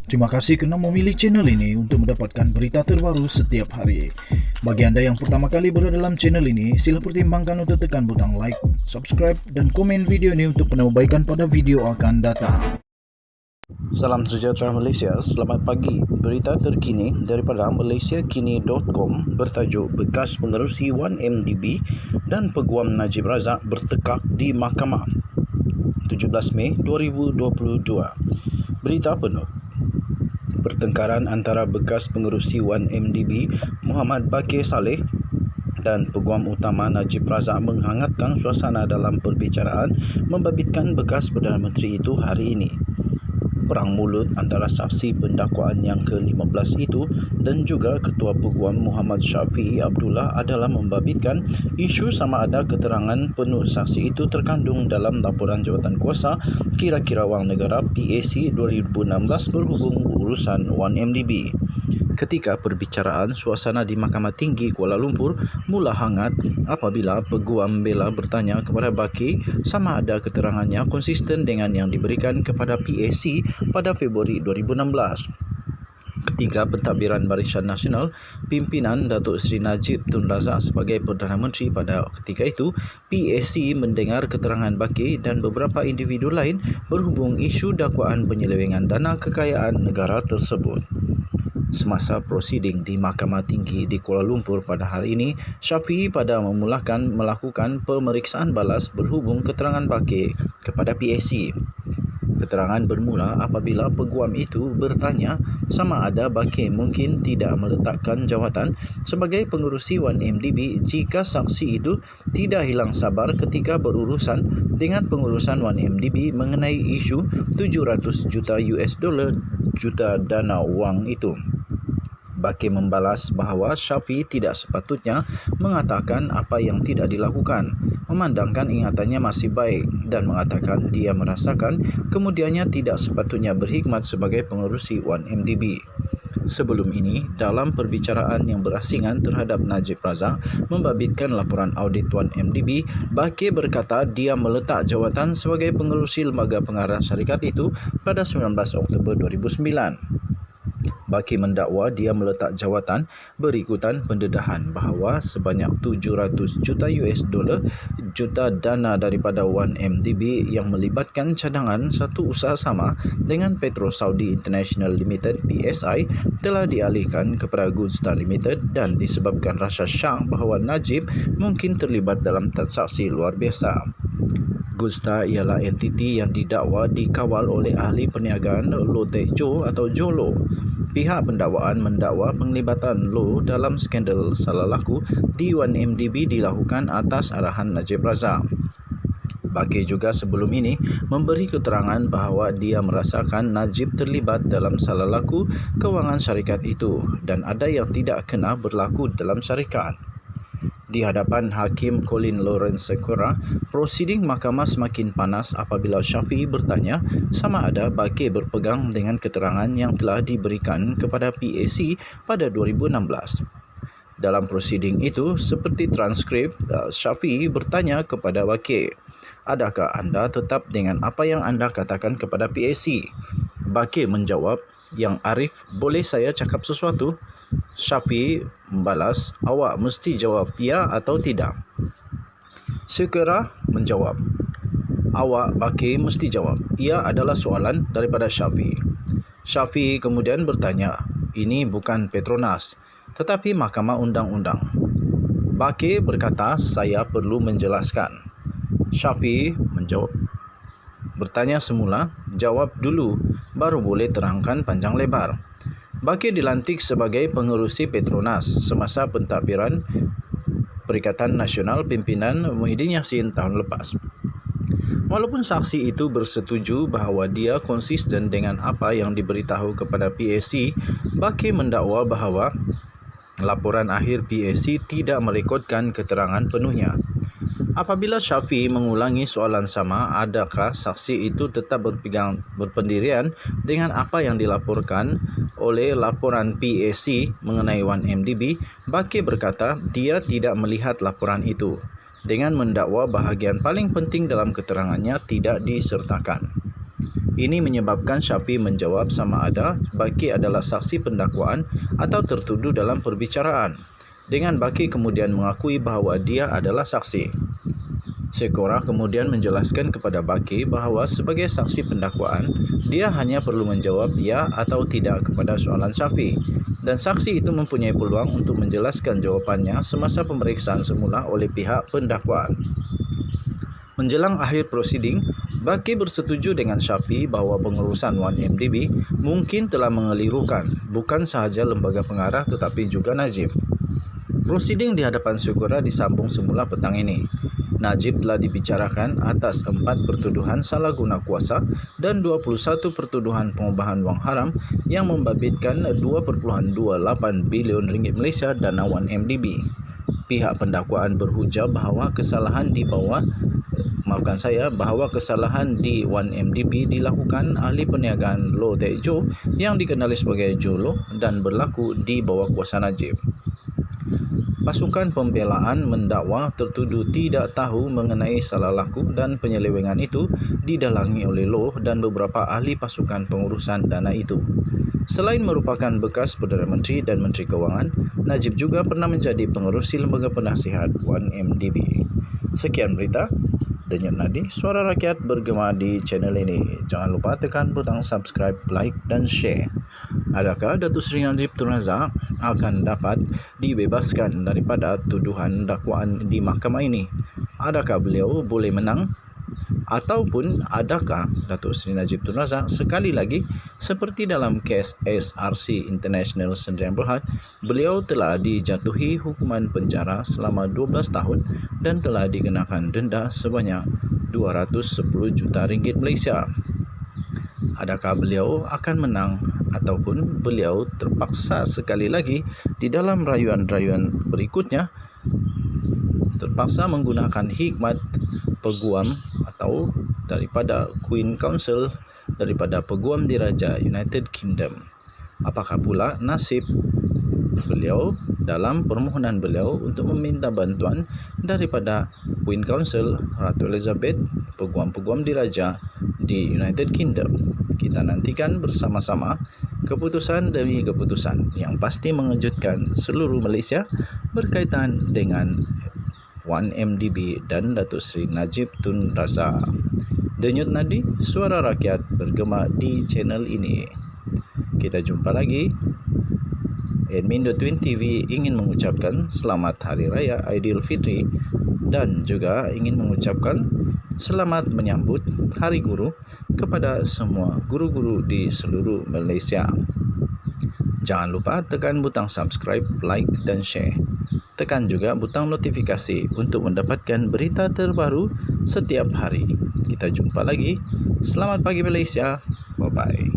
Terima kasih kerana memilih channel ini untuk mendapatkan berita terbaru setiap hari. Bagi anda yang pertama kali berada dalam channel ini, sila pertimbangkan untuk tekan butang like, subscribe dan komen video ini untuk penambahbaikan pada video akan datang. Salam sejahtera Malaysia, selamat pagi. Berita terkini daripada malaysiakini.com bertajuk bekas pengerusi 1MDB dan Peguam Najib Razak bertekak di mahkamah 17 Mei 2022. Berita penuh. Pertengkaran antara bekas pengerusi 1MDB Muhammad Bakir Saleh dan Peguam Utama Najib Razak menghangatkan suasana dalam perbicaraan membabitkan bekas Perdana Menteri itu hari ini. Perang mulut antara saksi pendakwaan yang ke-15 itu dan juga Ketua Peguam Muhammad Syafiee Abdullah adalah membabitkan isu sama ada keterangan penuh saksi itu terkandung dalam laporan Jawatankuasa Kira-Kira Wang Negara PAC 2016 berhubung urusan 1MDB. Ketika perbicaraan, suasana di Mahkamah Tinggi Kuala Lumpur mula hangat apabila Peguam Bela bertanya kepada Bakir sama ada keterangannya konsisten dengan yang diberikan kepada PAC pada Februari 2016. Ketika pentadbiran Barisan Nasional, pimpinan Datuk Seri Najib Tun Razak sebagai Perdana Menteri pada ketika itu, PAC mendengar keterangan Bakir dan beberapa individu lain berhubung isu dakwaan penyelewengan dana kekayaan negara tersebut. Semasa prosiding di Mahkamah Tinggi di Kuala Lumpur pada hari ini, Syafiee pada melakukan pemeriksaan balas berhubung keterangan Bakir kepada PAC. Keterangan bermula apabila peguam itu bertanya sama ada Bakir mungkin tidak meletakkan jawatan sebagai pengerusi 1MDB jika saksi itu tidak hilang sabar ketika berurusan dengan pengurusan 1MDB mengenai isu 700 juta US dollar juta dana wang itu. Bakir membalas bahawa Syafiee tidak sepatutnya mengatakan apa yang tidak dilakukan, memandangkan ingatannya masih baik dan mengatakan dia merasakan kemudiannya tidak sepatutnya berkhidmat sebagai pengerusi 1MDB. Sebelum ini, dalam perbicaraan yang berasingan terhadap Najib Razak membabitkan laporan audit 1MDB, Bakir berkata dia meletak jawatan sebagai pengerusi lembaga pengarah syarikat itu pada 19 Oktober 2009. Bakir mendakwa dia meletak jawatan berikutan pendedahan bahawa sebanyak 700 juta US dollar juta dana daripada 1MDB yang melibatkan cadangan satu usaha sama dengan Petro Saudi International Limited PSI telah dialihkan kepada Goodstar Limited dan disebabkan rasa syak bahawa Najib mungkin terlibat dalam transaksi luar biasa. Goodstar ialah entiti yang didakwa dikawal oleh ahli perniagaan Loh Teck Joe atau Jolo. Pihak pendakwaan mendakwa penglibatan Loh dalam skandal salah laku di 1MDB dilakukan atas arahan Najib Razak. Bakir juga sebelum ini memberi keterangan bahawa dia merasakan Najib terlibat dalam salah laku kewangan syarikat itu dan ada yang tidak kena berlaku dalam syarikat. Di hadapan Hakim Colin Lawrence Sequeira, prosiding mahkamah semakin panas apabila Syafiee bertanya sama ada Bakir berpegang dengan keterangan yang telah diberikan kepada PAC pada 2016. Dalam prosiding itu, seperti transkrip, Syafiee bertanya kepada Bakir, "Adakah anda tetap dengan apa yang anda katakan kepada PAC?" Bakir menjawab, "Yang Arif, boleh saya cakap sesuatu?" Syafiee membalas, "Awak mesti jawab ya atau tidak." Sequeira menjawab, "Awak Bakir mesti jawab. Ia adalah soalan daripada Syafiee." Syafiee kemudian bertanya, "Ini bukan Petronas, tetapi Mahkamah Undang-Undang." Bakir berkata, "Saya perlu menjelaskan." Syafiee menjawab, "Bertanya semula, jawab dulu, baru boleh terangkan panjang lebar." Bakir dilantik sebagai pengerusi Petronas semasa pentadbiran Perikatan Nasional Pimpinan Muhyiddin Yassin tahun lepas. Walaupun saksi itu bersetuju bahawa dia konsisten dengan apa yang diberitahu kepada PAC, Bakir mendakwa bahawa laporan akhir PAC tidak merekodkan keterangan penuhnya. Apabila Syafiee mengulangi soalan sama, adakah saksi itu tetap berpendirian dengan apa yang dilaporkan oleh laporan PAC mengenai 1MDB? Bakir berkata dia tidak melihat laporan itu, dengan mendakwa bahagian paling penting dalam keterangannya tidak disertakan. Ini menyebabkan Syafiee menjawab sama ada Baki adalah saksi pendakwaan atau tertuduh dalam perbicaraan, dengan Baki kemudian mengakui bahawa dia adalah saksi. Sekora kemudian menjelaskan kepada Baki bahawa sebagai saksi pendakwaan, dia hanya perlu menjawab ya atau tidak kepada soalan Syafiee, dan saksi itu mempunyai peluang untuk menjelaskan jawapannya semasa pemeriksaan semula oleh pihak pendakwaan. Menjelang akhir prosiding, Baki bersetuju dengan Syafiee bahawa pengurusan 1MDB mungkin telah mengelirukan bukan sahaja lembaga pengarah tetapi juga Najib. Prosiding di hadapan Sekora disambung semula petang ini. Najib telah dibicarakan atas 4 pertuduhan salah guna kuasa dan 21 pertuduhan pengubahan wang haram yang membabitkan 2.28 bilion ringgit Malaysia dana 1MDB. Pihak pendakwaan berhujah bahawa kesalahan di 1MDB dilakukan ahli perniagaan Loh Tek Jo yang dikenali sebagai Jo Loh dan berlaku di bawah kuasa Najib. Pasukan pembelaan mendakwa tertuduh tidak tahu mengenai salah laku dan penyelewengan itu didalangi oleh Loh dan beberapa ahli pasukan pengurusan dana itu. Selain merupakan bekas Perdana Menteri dan Menteri Kewangan, Najib juga pernah menjadi pengerusi lembaga penasihat 1MDB. Sekian berita. Denyut nadi suara rakyat bergema di channel ini. Jangan lupa tekan butang subscribe, like dan share. Adakah Datuk Seri Najib Tun Razak akan dapat dibebaskan daripada tuduhan dakwaan di mahkamah ini? Adakah beliau boleh menang? Ataupun adakah Datuk Seri Najib Tun Razak sekali lagi seperti dalam kes SRC International Sdn Bhd, beliau telah dijatuhi hukuman penjara selama 12 tahun dan telah dikenakan denda sebanyak 210 juta ringgit Malaysia. Adakah beliau akan menang ataupun beliau terpaksa sekali lagi di dalam rayuan-rayuan berikutnya terpaksa menggunakan hikmat peguam atau daripada Queen Council, daripada peguam diraja United Kingdom. Apakah pula nasib beliau dalam permohonan beliau untuk meminta bantuan daripada Queen Council, Ratu Elizabeth, peguam-peguam diraja di United Kingdom? Kita nantikan bersama-sama keputusan demi keputusan yang pasti mengejutkan seluruh Malaysia berkaitan dengan 1MDB dan Datuk Seri Najib Tun Razak. Denyut nadi suara rakyat bergema di channel ini. Kita jumpa lagi. Admin.twin TV ingin mengucapkan selamat Hari Raya Aidilfitri dan juga ingin mengucapkan selamat menyambut Hari Guru kepada semua guru-guru di seluruh Malaysia. Jangan lupa tekan butang subscribe, like dan share. Tekan juga butang notifikasi untuk mendapatkan berita terbaru setiap hari. Kita jumpa lagi. Selamat pagi Malaysia. Bye-bye.